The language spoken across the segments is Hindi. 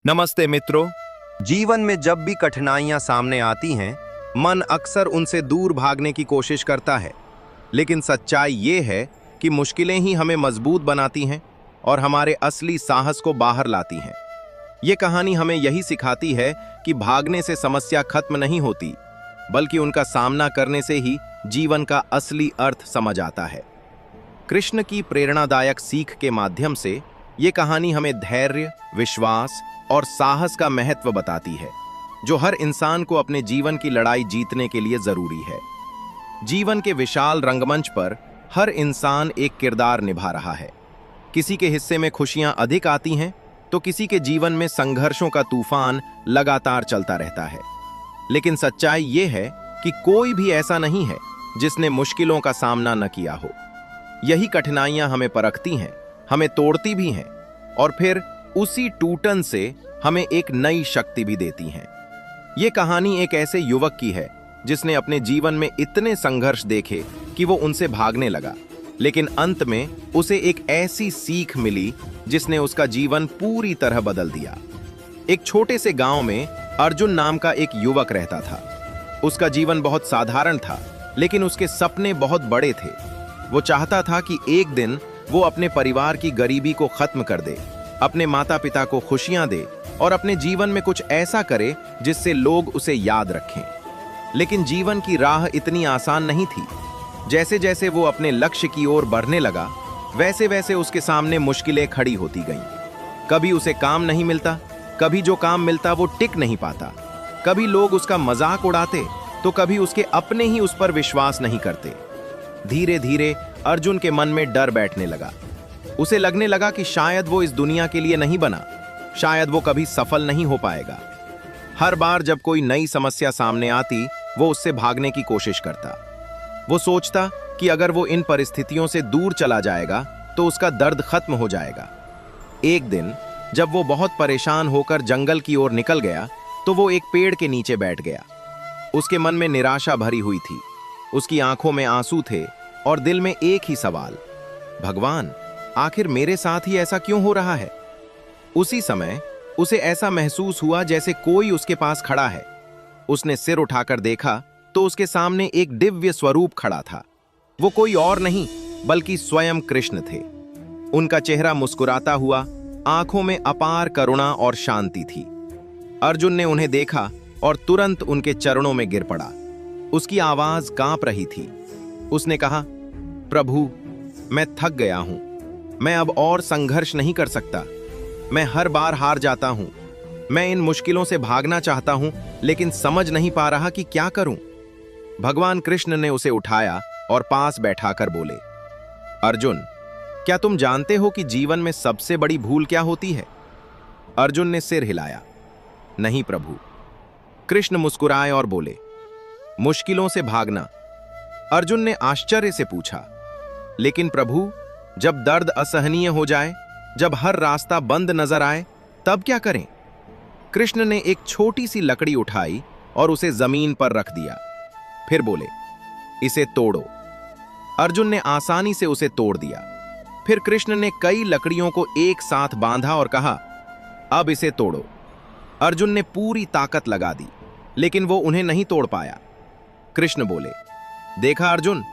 नमस्ते मित्रों। जीवन में जब भी कठिनाइयां सामने आती हैं, मन अक्सर उनसे दूर भागने की कोशिश करता है। लेकिन सच्चाई ये है कि मुश्किलें ही हमें मजबूत बनाती हैं और हमारे असली साहस को बाहर लाती हैं। ये कहानी हमें यही सिखाती है कि भागने से समस्या खत्म नहीं होती, बल्कि उनका सामना करने से ही जीवन का असली अर्थ समझ आता है। कृष्ण की प्रेरणादायक सीख के माध्यम से ये कहानी हमें धैर्य, विश्वास और साहस का महत्व बताती है, जो हर इंसान को अपने जीवन की लड़ाई जीतने के लिए जरूरी है। जीवन के विशाल रंगमंच पर हर इंसान एक किरदार निभा रहा है। किसी के हिस्से में खुशियां अधिक आती हैं, तो किसी के जीवन में संघर्षों का तूफान लगातार चलता रहता है। लेकिन सच्चाई ये है कि कोई भी ऐसा नहीं है जिसने मुश्किलों का सामना न किया हो। यही कठिनाइयां हमें परखती हैं, हमें तोड़ती भी हैं और फिर उसी टूटन से हमें एक नई शक्ति भी देती हैं। ये कहानी एक ऐसे युवक की है जिसने अपने जीवन में इतने संघर्ष देखे कि वो उनसे भागने लगा, लेकिन अंत में उसे एक ऐसी सीख मिली जिसने उसका जीवन पूरी तरह बदल दिया। एक छोटे से गांव में अर्जुन नाम का एक युवक रहता था। उसका जीवन बहुत साधारण था, लेकिन उसके सपने बहुत बड़े थे। वो चाहता था कि एक दिन वो अपने परिवार की गरीबी को खत्म कर दे, अपने माता पिता को खुशियां दे और अपने जीवन में कुछ ऐसा करे जिससे लोग उसे याद रखें। लेकिन जीवन की राह इतनी आसान नहीं थी। जैसे जैसे वो अपने लक्ष्य की ओर बढ़ने लगा, वैसे वैसे उसके सामने मुश्किलें खड़ी होती गईं। कभी उसे काम नहीं मिलता, कभी जो काम मिलता वो टिक नहीं पाता, कभी लोग उसका मजाक उड़ाते, तो कभी उसके अपने ही उस पर विश्वास नहीं करते। धीरे धीरे अर्जुन के मन में डर बैठने लगा। उसे लगने लगा कि शायद वो इस दुनिया के लिए नहीं बना, शायद वो कभी सफल नहीं हो पाएगा। हर बार जब कोई नई समस्या सामने आती, वो उससे भागने की कोशिश करता। वो सोचता कि अगर वो इन परिस्थितियों से दूर चला जाएगा तो उसका दर्द खत्म हो जाएगा। एक दिन जब वो बहुत परेशान होकर जंगल की ओर निकल गया, तो वो एक पेड़ के नीचे बैठ गया। उसके मन में निराशा भरी हुई थी, उसकी आंखों में आंसू थे और दिल में एक ही सवाल, भगवान, आखिर मेरे साथ ही ऐसा क्यों हो रहा है? उसी समय उसे ऐसा महसूस हुआ जैसे कोई उसके पास खड़ा है। उसने सिर उठाकर देखा तो उसके सामने एक दिव्य स्वरूप खड़ा था। वो कोई और नहीं बल्कि स्वयं कृष्ण थे। उनका चेहरा मुस्कुराता हुआ, आंखों में अपार करुणा और शांति थी। अर्जुन ने उन्हें देखा और तुरंत उनके चरणों में गिर पड़ा। उसकी आवाज कांप रही थी। उसने कहा, प्रभु, मैं थक गया हूं। मैं अब और संघर्ष नहीं कर सकता। मैं हर बार हार जाता हूं। मैं इन मुश्किलों से भागना चाहता हूं, लेकिन समझ नहीं पा रहा कि क्या करूं। भगवान कृष्ण ने उसे उठाया और पास बैठाकर बोले, अर्जुन, क्या तुम जानते हो कि जीवन में सबसे बड़ी भूल क्या होती है? अर्जुन ने सिर हिलाया, नहीं प्रभु। कृष्ण मुस्कुराए और बोले, मुश्किलों से भागना। अर्जुन ने आश्चर्य से पूछा, लेकिन प्रभु, जब दर्द असहनीय हो जाए, जब हर रास्ता बंद नजर आए, तब क्या करें? कृष्ण ने एक छोटी सी लकड़ी उठाई और उसे जमीन पर रख दिया। फिर बोले, इसे तोड़ो। अर्जुन ने आसानी से उसे तोड़ दिया। फिर कृष्ण ने कई लकड़ियों को एक साथ बांधा और कहा, अब इसे तोड़ो। अर्जुन ने पूरी ताकत लगा दी, लेकिन वो उन्हें नहीं तोड़ पाया। कृष्ण बोले, देखा अर्जुन,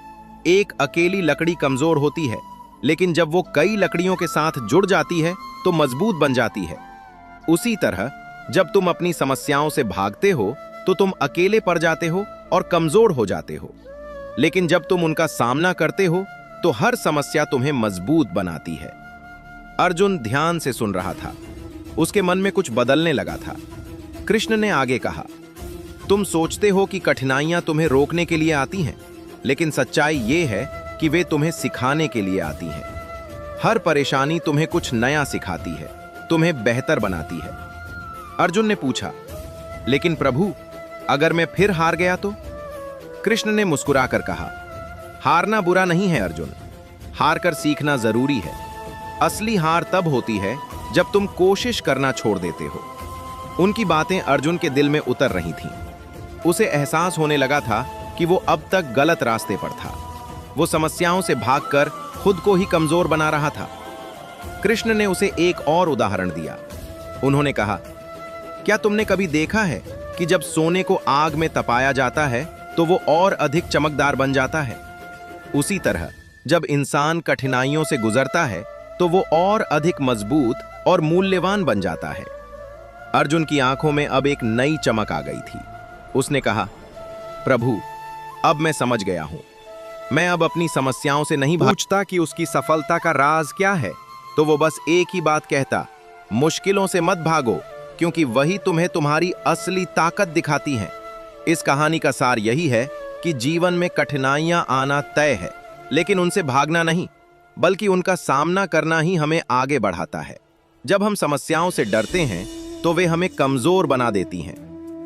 एक अकेली लकड़ी कमजोर होती है, लेकिन जब वो कई लकड़ियों के साथ जुड़ जाती है तो मजबूत बन जाती है। उसी तरह जब तुम अपनी समस्याओं से भागते हो तो तुम अकेले पड़ जाते हो और कमजोर हो जाते हो, लेकिन जब तुम उनका सामना करते हो तो हर समस्या तुम्हें मजबूत बनाती है। अर्जुन ध्यान से सुन रहा था। उसके मन में कुछ बदलने लगा था। कृष्ण ने आगे कहा, तुम सोचते हो कि कठिनाइयां तुम्हें रोकने के लिए आती हैं, लेकिन सच्चाई ये है कि वे तुम्हें सिखाने के लिए आती हैं। हर परेशानी तुम्हें कुछ नया सिखाती है, तुम्हें बेहतर बनाती है। अर्जुन ने पूछा, लेकिन प्रभु, अगर मैं फिर हार गया तो? कृष्ण ने मुस्कुराकर कहा, हारना बुरा नहीं है अर्जुन, हार कर सीखना जरूरी है। असली हार तब होती है जब तुम कोशिश करना छोड़ देते हो। उनकी बातें अर्जुन के दिल में उतर रही थीं। उसे एहसास होने लगा था कि वो अब तक गलत रास्ते पर था। वो समस्याओं से भागकर खुद को ही कमजोर बना रहा था। कृष्ण ने उसे एक और उदाहरण दिया। उन्होंने कहा, क्या तुमने कभी देखा है कि जब सोने को आग में तपाया जाता है तो वो और अधिक चमकदार बन जाता है? उसी तरह जब इंसान कठिनाइयों से गुजरता है तो वो और अधिक मजबूत और मूल्यवान बन जाता है। अर्जुन की आंखों में अब एक नई चमक आ गई थी। उसने कहा, प्रभु, अब मैं समझ गया हूं। मैं अब अपनी समस्याओं से नहीं पूछता कि उसकी सफलता का राज क्या है, तो वो बस एक ही बात कहता, मुश्किलों से मत भागो, क्योंकि वही तुम्हें तुम्हारी असली ताकत दिखाती हैं। इस कहानी का सार यही है कि जीवन में कठिनाइयां आना तय है, लेकिन उनसे भागना नहीं, बल्कि उनका सामना करना ही हमें आगे बढ़ाता है। जब हम समस्याओं से डरते हैं तो वे हमें कमजोर बना देती हैं,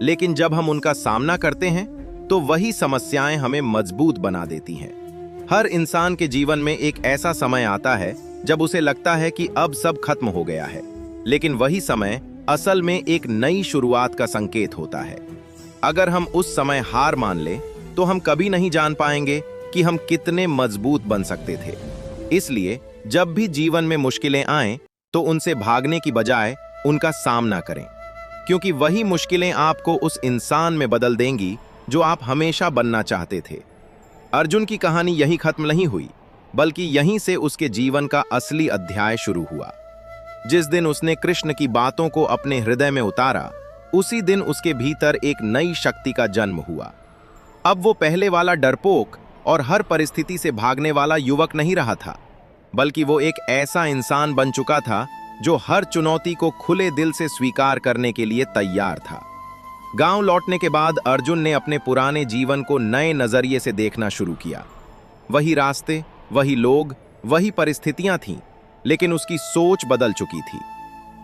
लेकिन जब हम उनका सामना करते हैं तो वही समस्याएं हमें मजबूत बना देती हैं। हर इंसान के जीवन में एक ऐसा समय आता है जब उसे लगता है कि अब सब खत्म हो गया है, लेकिन वही समय असल में एक नई शुरुआत का संकेत होता है। अगर हम उस समय हार मान लें तो हम कभी नहीं जान पाएंगे कि हम कितने मजबूत बन सकते थे। इसलिए जब भी जीवन में मुश्किलें आएं तो उनसे भागने की बजाय उनका सामना करें, क्योंकि वही मुश्किलें आपको उस इंसान में बदल देंगी जो आप हमेशा बनना चाहते थे। अर्जुन की कहानी यही खत्म नहीं हुई, बल्कि यहीं से उसके जीवन का असली अध्याय शुरू हुआ। जिस दिन उसने कृष्ण की बातों को अपने हृदय में उतारा, उसी दिन उसके भीतर एक नई शक्ति का जन्म हुआ। अब वो पहले वाला डरपोक और हर परिस्थिति से भागने वाला युवक नहीं रहा था, बल्कि वो एक ऐसा इंसान बन चुका था जो हर चुनौती को खुले दिल से स्वीकार करने के लिए तैयार था। गांव लौटने के बाद अर्जुन ने अपने पुराने जीवन को नए नजरिए से देखना शुरू किया। वही रास्ते, वही लोग, वही परिस्थितियां थीं, लेकिन उसकी सोच बदल चुकी थी।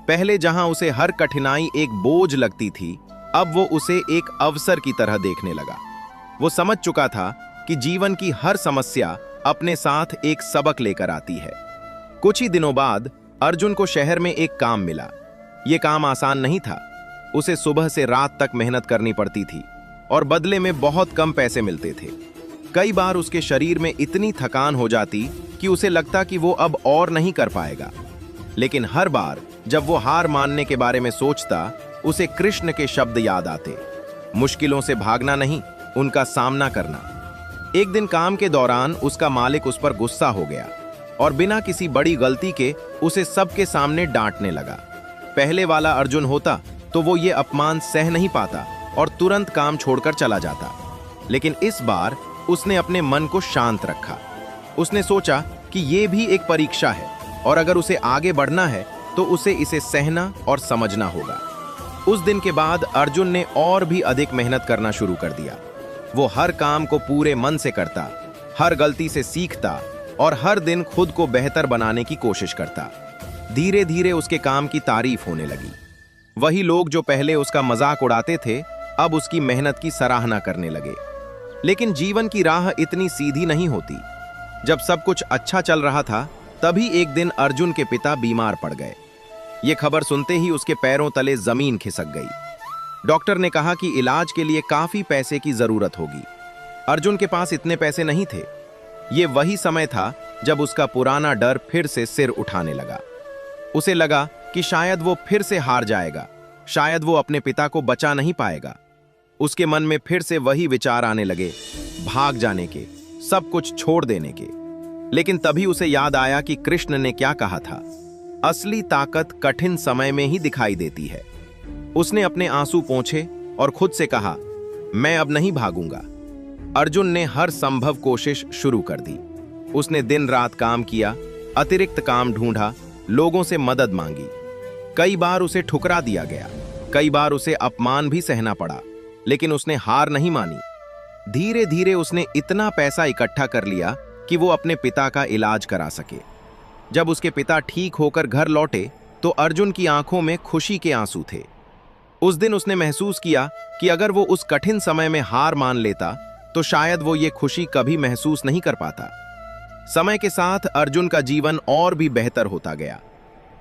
पहले जहां उसे हर कठिनाई एक बोझ लगती थी, अब वो उसे एक अवसर की तरह देखने लगा। वो समझ चुका था कि जीवन की हर समस्या अपने साथ एक सबक लेकर आती है। कुछ ही दिनों बाद अर्जुन को शहर में एक काम मिला। ये काम आसान नहीं था। उसे सुबह से रात तक मेहनत करनी पड़ती थी और बदले में बहुत कम पैसे मिलते थे। कई बार उसके शरीर में इतनी थकान हो जाती कि उसे लगता कि वो अब और नहीं कर पाएगा। लेकिन हर बार जब वो हार मानने के बारे में सोचता, उसे कृष्ण के शब्द याद आते, मुश्किलों से भागना नहीं, उनका सामना करना। एक दिन काम के दौरान उसका मालिक उस पर गुस्सा हो गया और बिना किसी बड़ी गलती के उसे सबके सामने डांटने लगा। पहले वाला अर्जुन होता तो वो ये अपमान सह नहीं पाता और तुरंत काम छोड़कर चला जाता, लेकिन इस बार उसने अपने मन को शांत रखा। उसने सोचा कि ये भी एक परीक्षा है और अगर उसे आगे बढ़ना है तो उसे इसे सहना और समझना होगा। उस दिन के बाद अर्जुन ने और भी अधिक मेहनत करना शुरू कर दिया। वो हर काम को पूरे मन से करता, हर गलती से सीखता और हर दिन खुद को बेहतर बनाने की कोशिश करता। धीरे धीरे उसके काम की तारीफ होने लगी। वही लोग जो पहले उसका मजाक उड़ाते थे, अब उसकी मेहनत की सराहना करने लगे। लेकिन जीवन की राह इतनी सीधी नहीं होती। जब सब कुछ अच्छा चल रहा था, तभी एक दिन अर्जुन के पिता बीमार पड़ गए। ये खबर सुनते ही उसके पैरों तले जमीन खिसक गई। डॉक्टर ने कहा कि इलाज के लिए काफी पैसे की जरूरत होगी। अर्जुन के पास इतने पैसे नहीं थे। ये वही समय था जब उसका पुराना डर फिर से सिर उठाने लगा। उसे लगा कि शायद वो फिर से हार जाएगा, शायद वो अपने पिता को बचा नहीं पाएगा। उसके मन में फिर से वही विचार आने लगे, भाग जाने के, सब कुछ छोड़ देने के। लेकिन तभी उसे याद आया कि कृष्ण ने क्या कहा था, असली ताकत कठिन समय में ही दिखाई देती है। उसने अपने आंसू पोंछे और खुद से कहा, मैं अब नहीं भागूंगा। अर्जुन ने हर संभव कोशिश शुरू कर दी। उसने दिन रात काम किया, अतिरिक्त काम ढूंढा, लोगों से मदद मांगी। कई बार उसे ठुकरा दिया गया, कई बार उसे अपमान भी सहना पड़ा, लेकिन उसने हार नहीं मानी। धीरे धीरे उसने इतना पैसा इकट्ठा कर लिया कि वो अपने पिता का इलाज करा सके। जब उसके पिता ठीक होकर घर लौटे तो अर्जुन की आंखों में खुशी के आंसू थे। उस दिन उसने महसूस किया कि अगर वो उस कठिन समय में हार मान लेता तो शायद वो ये खुशी कभी महसूस नहीं कर पाता। समय के साथ अर्जुन का जीवन और भी बेहतर होता गया।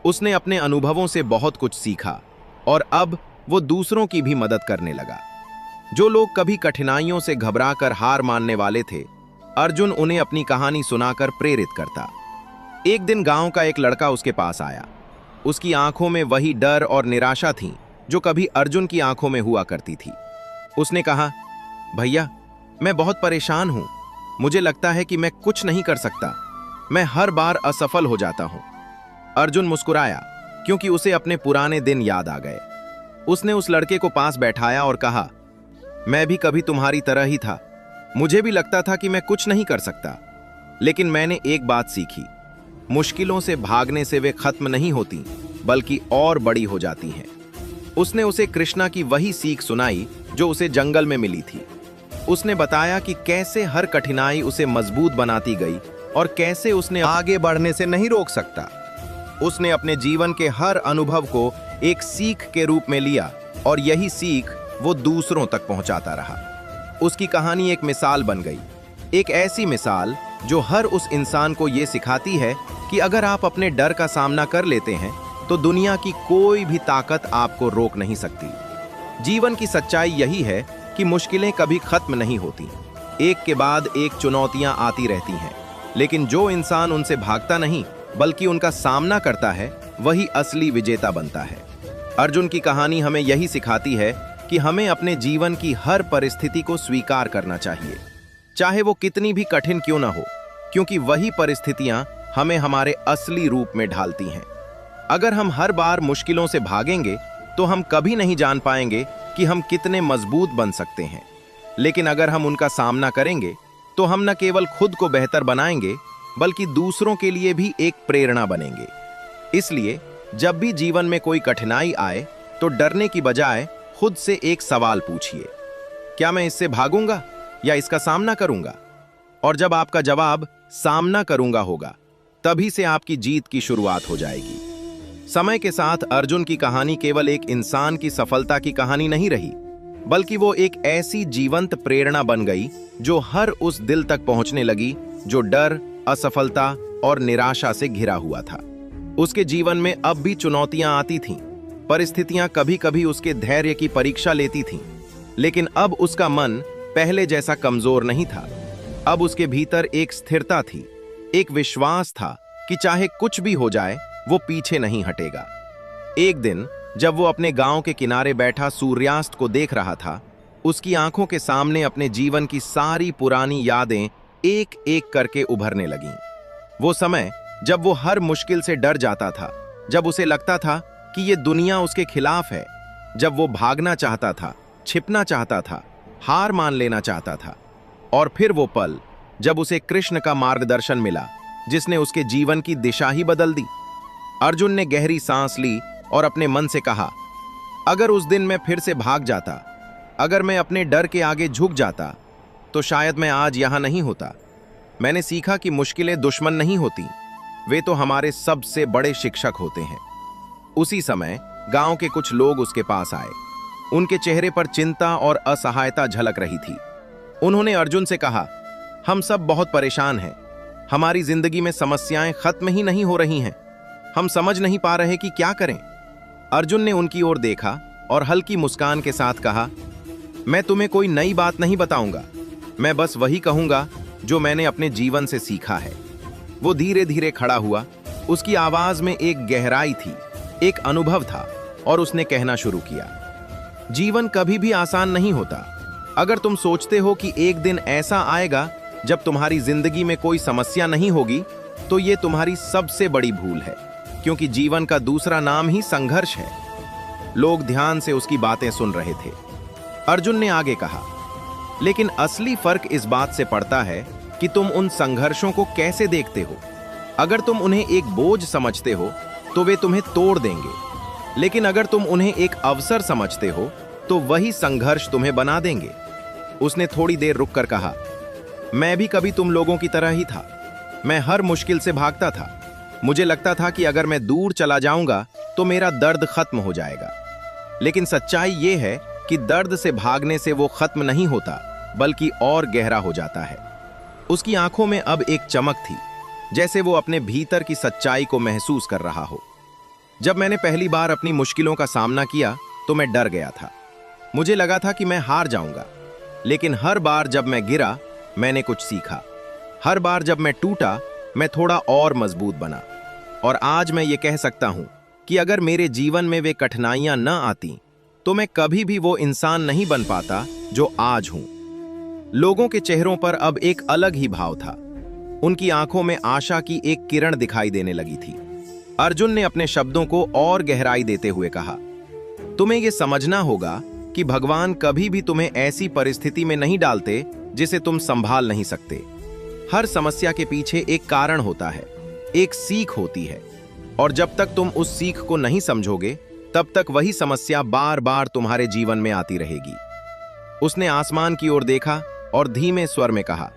उसने अपने अनुभवों से बहुत कुछ सीखा और अब वो दूसरों की भी मदद करने लगा। जो लोग कभी कठिनाइयों से घबराकर हार मानने वाले थे, अर्जुन उन्हें अपनी कहानी सुनाकर प्रेरित करता। एक दिन गांव का एक लड़का उसके पास आया। उसकी आंखों में वही डर और निराशा थी जो कभी अर्जुन की आंखों में हुआ करती थी। उसने कहा, भैया, मैं बहुत परेशान हूं। मुझे लगता है कि मैं कुछ नहीं कर सकता। मैं हर बार असफल हो जाता हूं। अर्जुन मुस्कुराया, क्योंकि उसे अपने पुराने दिन याद आ गए। उसने उस लड़के को पास बैठाया और कहा, मैं भी कभी तुम्हारी तरह ही था। मुझे भी लगता था कि मैं कुछ नहीं कर सकता, लेकिन मैंने एक बात सीखी, मुश्किलों से भागने से वे खत्म नहीं होती, बल्कि और बड़ी हो जाती हैं। उसने उसे कृष्णा की वही सीख सुनाई जो उसे जंगल में मिली थी। उसने बताया कि कैसे हर कठिनाई उसे मजबूत बनाती गई और कैसे उसने आगे बढ़ने से नहीं रोक सकता। उसने अपने जीवन के हर अनुभव को एक सीख के रूप में लिया और यही सीख वो दूसरों तक पहुंचाता रहा। उसकी कहानी एक मिसाल बन गई, एक ऐसी मिसाल जो हर उस इंसान को ये सिखाती है कि अगर आप अपने डर का सामना कर लेते हैं तो दुनिया की कोई भी ताकत आपको रोक नहीं सकती। जीवन की सच्चाई यही है कि मुश्किलें कभी खत्म नहीं होती। एक के बाद एक चुनौतियां आती रहती हैं, लेकिन जो इंसान उनसे भागता नहीं बल्कि उनका सामना करता है, वही असली विजेता बनता है। अर्जुन की कहानी हमें यही सिखाती है कि हमें अपने जीवन की हर परिस्थिति को स्वीकार करना चाहिए, चाहे वो कितनी भी कठिन क्यों ना हो, क्योंकि वही परिस्थितियां हमें हमारे असली रूप में ढालती हैं। अगर हम हर बार मुश्किलों से भागेंगे तो हम कभी नहीं जान पाएंगे कि हम कितने मजबूत बन सकते हैं, लेकिन अगर हम उनका सामना करेंगे तो हम न केवल खुद को बेहतर बनाएंगे बल्कि दूसरों के लिए भी एक प्रेरणा बनेंगे। इसलिए जब भी जीवन में कोई कठिनाई आए तो डरने की बजाय खुद से एक सवाल पूछिए, क्या मैं इससे भागूंगा या इसका सामना करूंगा? और जब आपका जवाब सामना करूंगा होगा, तभी से आपकी जीत की शुरुआत हो जाएगी। समय के साथ अर्जुन की कहानी केवल एक इंसान की सफलता की कहानी नहीं रही, बल्कि वो एक ऐसी जीवंत प्रेरणा बन गई जो हर उस दिल तक पहुंचने लगी जो डर, असफलता और निराशा से घिरा हुआ था। उसके जीवन में अब भी चुनौतियां आती थीं, परिस्थितियां कभी कभी उसके धैर्य की परीक्षा लेती थीं, लेकिन अब उसका मन पहले जैसा कमजोर नहीं था। अब उसके भीतर एक स्थिरता थी, एक विश्वास था कि चाहे कुछ भी हो जाए वो पीछे नहीं हटेगा। एक दिन जब वो अपने गांव के किनारे बैठा सूर्यास्त को देख रहा था, उसकी आंखों के सामने अपने जीवन की सारी पुरानी यादें एक एक करके उभरने लगीं। वो समय जब वो हर मुश्किल से डर जाता था, जब उसे लगता था कि ये दुनिया उसके खिलाफ है, जब वो भागना चाहता था, छिपना चाहता था, हार मान लेना चाहता था। और फिर वो पल जब उसे कृष्ण का मार्गदर्शन मिला, जिसने उसके जीवन की दिशा ही बदल दी। अर्जुन ने गहरी सांस ली और अपने मन से कहा, अगर उस दिन मैं फिर से भाग जाता, अगर मैं अपने डर के आगे झुक जाता, तो शायद मैं आज यहां नहीं होता। मैंने सीखा कि मुश्किलें दुश्मन नहीं होती, वे तो हमारे सबसे बड़े शिक्षक होते हैं। उसी समय गांव के कुछ लोग उसके पास आए। उनके चेहरे पर चिंता और असहायता झलक रही थी। उन्होंने अर्जुन से कहा, हम सब बहुत परेशान हैं। हमारी जिंदगी में समस्याएं खत्म ही नहीं हो रही हैं। हम समझ नहीं पा रहे कि क्या करें। अर्जुन ने उनकी ओर देखा और हल्की मुस्कान के साथ कहा, मैं तुम्हें कोई नई बात नहीं बताऊंगा, मैं बस वही कहूंगा जो मैंने अपने जीवन से सीखा है। वो धीरे धीरे खड़ा हुआ। उसकी आवाज में एक गहराई थी, एक अनुभव था, और उसने कहना शुरू किया, जीवन कभी भी आसान नहीं होता। अगर तुम सोचते हो कि एक दिन ऐसा आएगा जब तुम्हारी जिंदगी में कोई समस्या नहीं होगी, तो ये तुम्हारी सबसे बड़ी भूल है, क्योंकि जीवन का दूसरा नाम ही संघर्ष है। लोग ध्यान से उसकी बातें सुन रहे थे। अर्जुन ने आगे कहा, लेकिन असली फर्क इस बात से पड़ता है कि तुम उन संघर्षों को कैसे देखते हो। अगर तुम उन्हें एक बोझ समझते हो तो वे तुम्हें तोड़ देंगे, लेकिन अगर तुम उन्हें एक अवसर समझते हो तो वही संघर्ष तुम्हें बना देंगे। उसने थोड़ी देर रुककर कहा, मैं भी कभी तुम लोगों की तरह ही था। मैं हर मुश्किल से भागता था। मुझे लगता था कि अगर मैं दूर चला जाऊंगा तो मेरा दर्द खत्म हो जाएगा, लेकिन सच्चाई ये है कि दर्द से भागने से वो खत्म नहीं होता, बल्कि और गहरा हो जाता है। उसकी आंखों में अब एक चमक थी, जैसे वो अपने भीतर की सच्चाई को महसूस कर रहा हो। जब मैंने पहली बार अपनी मुश्किलों का सामना किया तो मैं डर गया था। मुझे लगा था कि मैं हार जाऊंगा, लेकिन हर बार जब मैं गिरा, मैंने कुछ सीखा। हर बार जब मैं टूटा, मैं थोड़ा और मजबूत बना। और आज मैं ये कह सकता हूं कि अगर मेरे जीवन में वे कठिनाइयां न आती, तो मैं कभी भी वो इंसान नहीं बन पाता जो आज हूं। लोगों के चेहरों पर अब एक अलग ही भाव था। उनकी आंखों में आशा की एक किरण दिखाई देने लगी थी। अर्जुन ने अपने शब्दों को और गहराई देते हुए कहा, तुम्हें यह समझना होगा कि भगवान कभी भी तुम्हें ऐसी परिस्थिति में नहीं डालते जिसे तुम संभाल नहीं सकते। हर समस्या के पीछे एक कारण होता है, एक सीख होती है, और जब तक तुम उस सीख को नहीं समझोगे तब तक वही समस्या बार बार तुम्हारे जीवन में आती रहेगी। उसने आसमान की ओर देखा और धीमे स्वर में कहा,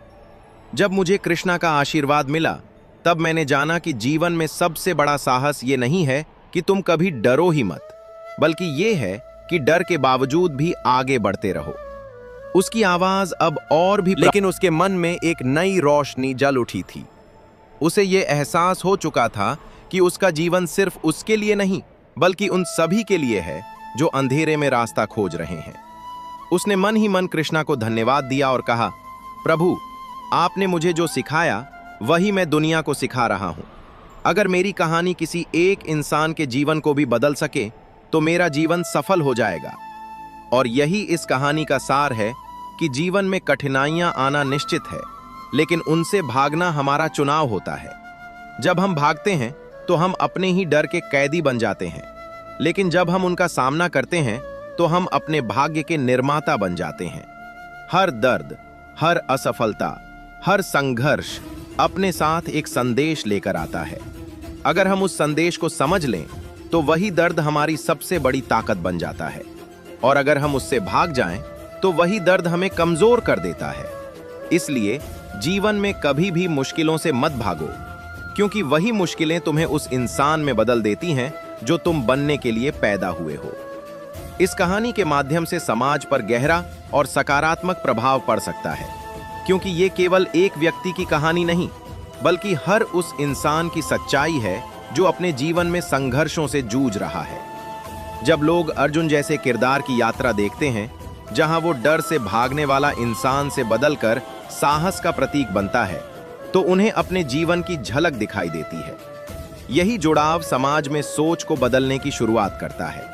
जब मुझे कृष्णा का आशीर्वाद मिला तब मैंने जाना कि जीवन में सबसे बड़ा साहस ये नहीं है कि तुम कभी डरो ही मत, बल्कि ये है कि डर के बावजूद भी आगे बढ़ते रहो। उसकी आवाज अब और भी, लेकिन उसके मन में एक नई रोशनी जल उठी थी। उसे यह एहसास हो चुका था कि उसका जीवन सिर्फ उसके लिए नहीं बल्कि उन सभी के लिए है जो अंधेरे में रास्ता खोज रहे हैं। उसने मन ही मन कृष्णा को धन्यवाद दिया और कहा, प्रभु, आपने मुझे जो सिखाया वही मैं दुनिया को सिखा रहा हूं। अगर मेरी कहानी किसी एक इंसान के जीवन को भी बदल सके तो मेरा जीवन सफल हो जाएगा। और यही इस कहानी का सार है कि जीवन में कठिनाइयां आना निश्चित है, लेकिन उनसे भागना हमारा चुनाव होता है। जब हम भागते हैं तो हम अपने ही डर के कैदी बन जाते हैं, लेकिन जब हम उनका सामना करते हैं तो हम अपने भाग्य के निर्माता बन जाते हैं। हर दर्द, हर असफलता, हर संघर्ष अपने साथ एक संदेश लेकर आता है। अगर हम उस संदेश को समझ लें तो वही दर्द हमारी सबसे बड़ी ताकत बन जाता है, और अगर हम उससे भाग जाएं तो वही दर्द हमें कमजोर कर देता है। इसलिए जीवन में कभी भी मुश्किलों से मत भागो, क्योंकि वही मुश्किलें तुम्हें उस इंसान में बदल देती हैं जो तुम बनने के लिए पैदा हुए हो। इस कहानी के माध्यम से समाज पर गहरा और सकारात्मक प्रभाव पड़ सकता है, क्योंकि ये केवल एक व्यक्ति की कहानी नहीं बल्कि हर उस इंसान की सच्चाई है जो अपने जीवन में संघर्षों से जूझ रहा है। जब लोग अर्जुन जैसे किरदार की यात्रा देखते हैं, जहां वो डर से भागने वाला इंसान से बदलकर साहस का प्रतीक बनता है, तो उन्हें अपने जीवन की झलक दिखाई देती है। यही जुड़ाव समाज में सोच को बदलने की शुरुआत करता है।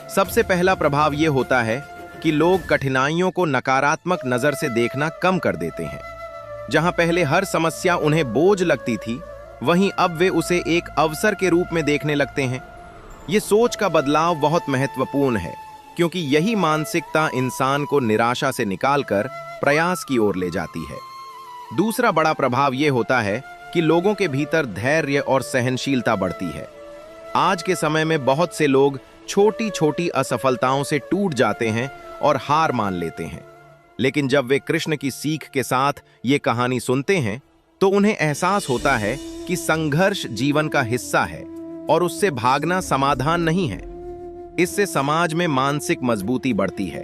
सबसे पहला प्रभाव यह होता है कि लोग कठिनाइयों को नकारात्मक नजर से देखना कम कर देते हैं। जहां पहले हर समस्या उन्हें बोझ लगती थी, वहीं अब वे उसे एक अवसर के रूप में देखने लगते हैं। ये सोच का बदलाव बहुत महत्वपूर्ण है, क्योंकि यही मानसिकता इंसान को निराशा से निकालकर प्रयास की ओर ले जाती है। दूसरा बड़ा प्रभाव यह होता है कि लोगों के भीतर धैर्य और सहनशीलता बढ़ती है। आज के समय में बहुत से लोग छोटी छोटी असफलताओं से टूट जाते हैं और हार मान लेते हैं, लेकिन जब वे कृष्ण की सीख के साथ ये कहानी सुनते हैं तो उन्हें एहसास होता है कि संघर्ष जीवन का हिस्सा है और उससे भागना समाधान नहीं है। इससे समाज में मानसिक मजबूती बढ़ती है।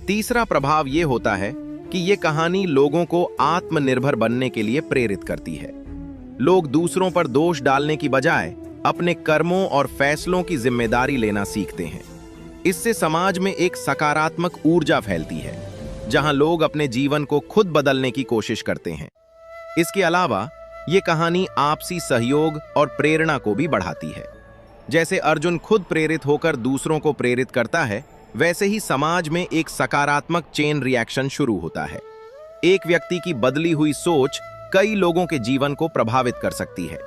तीसरा प्रभाव यह होता है कि यह कहानी लोगों को आत्मनिर्भर बनने के लिए प्रेरित करती है। लोग दूसरों पर दोष डालने की बजाय अपने कर्मों और फैसलों की जिम्मेदारी लेना सीखते हैं। इससे समाज में एक सकारात्मक ऊर्जा फैलती है, जहां लोग अपने जीवन को खुद बदलने की कोशिश करते हैं। इसके अलावा ये कहानी आपसी सहयोग और प्रेरणा को भी बढ़ाती है। जैसे अर्जुन खुद प्रेरित होकर दूसरों को प्रेरित करता है, वैसे ही समाज में एक सकारात्मक चेन रिएक्शन शुरू होता है। एक व्यक्ति की बदली हुई सोच कई लोगों के जीवन को प्रभावित कर सकती है।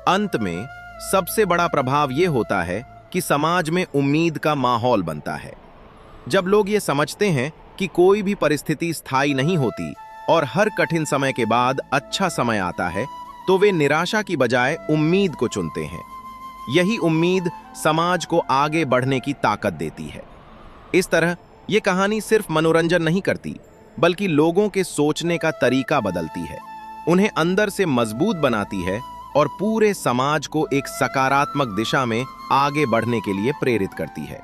अंत में सबसे बड़ा प्रभाव यह होता है कि समाज में उम्मीद का माहौल बनता है। जब लोग ये समझते हैं कि कोई भी परिस्थिति स्थायी नहीं होती और हर कठिन समय के बाद अच्छा समय आता है, तो वे निराशा की बजाय उम्मीद को चुनते हैं। यही उम्मीद समाज को आगे बढ़ने की ताकत देती है। इस तरह ये कहानी सिर्फ मनोरंजन नहीं करती, बल्कि लोगों के सोचने का तरीका बदलती है, उन्हें अंदर से मजबूत बनाती है और पूरे समाज को एक सकारात्मक दिशा में आगे बढ़ने के लिए प्रेरित करती है।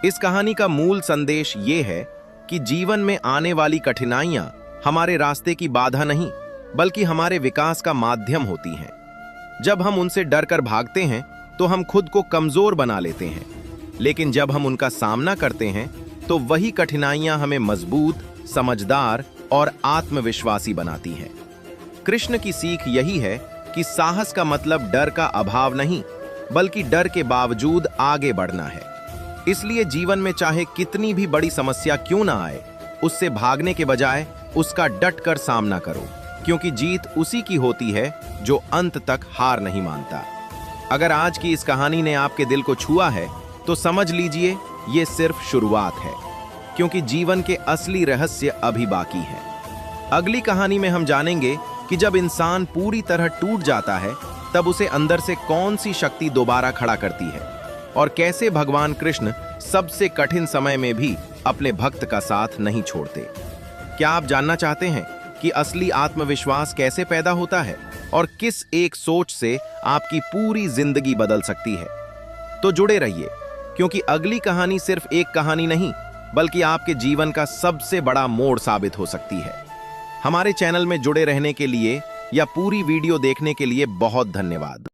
इस कहानी का मूल संदेश ये है कि जीवन में आने वाली कठिनाइयां हमारे रास्ते की बाधा नहीं, बल्कि हमारे विकास का माध्यम होती हैं। जब हम उनसे डरकर भागते हैं तो हम खुद को कमजोर बना लेते हैं, लेकिन जब हम उनका सामना करते हैं तो वही कठिनाइयां हमें मजबूत, समझदार और आत्मविश्वासी बनाती हैं। कृष्ण की सीख यही है कि साहस का मतलब डर का अभाव नहीं, बल्कि डर के बावजूद आगे बढ़ना है। इसलिए जीवन में चाहे कितनी भी बड़ी समस्या क्यों ना आए, उससे भागने के बजाय उसका डट कर सामना करो, क्योंकि जीत उसी की होती है जो अंत तक हार नहीं मानता। अगर आज की इस कहानी ने आपके दिल को छुआ है तो समझ लीजिए ये सिर्फ शुरुआत है, क्योंकि जीवन के असली रहस्य अभी बाकी है। अगली कहानी में हम जानेंगे कि जब इंसान पूरी तरह टूट जाता है तब उसे अंदर से कौन सी शक्ति दोबारा खड़ा करती है, और कैसे भगवान कृष्ण सबसे कठिन समय में भी अपने भक्त का साथ नहीं छोड़ते। क्या आप जानना चाहते हैं कि असली आत्मविश्वास कैसे पैदा होता है और किस एक सोच से आपकी पूरी जिंदगी बदल सकती है? तो जुड़े रहिए, क्योंकि अगली कहानी सिर्फ एक कहानी नहीं बल्कि आपके जीवन का सबसे बड़ा मोड़ साबित हो सकती है। हमारे चैनल में जुड़े रहने के लिए या पूरी वीडियो देखने के लिए बहुत धन्यवाद।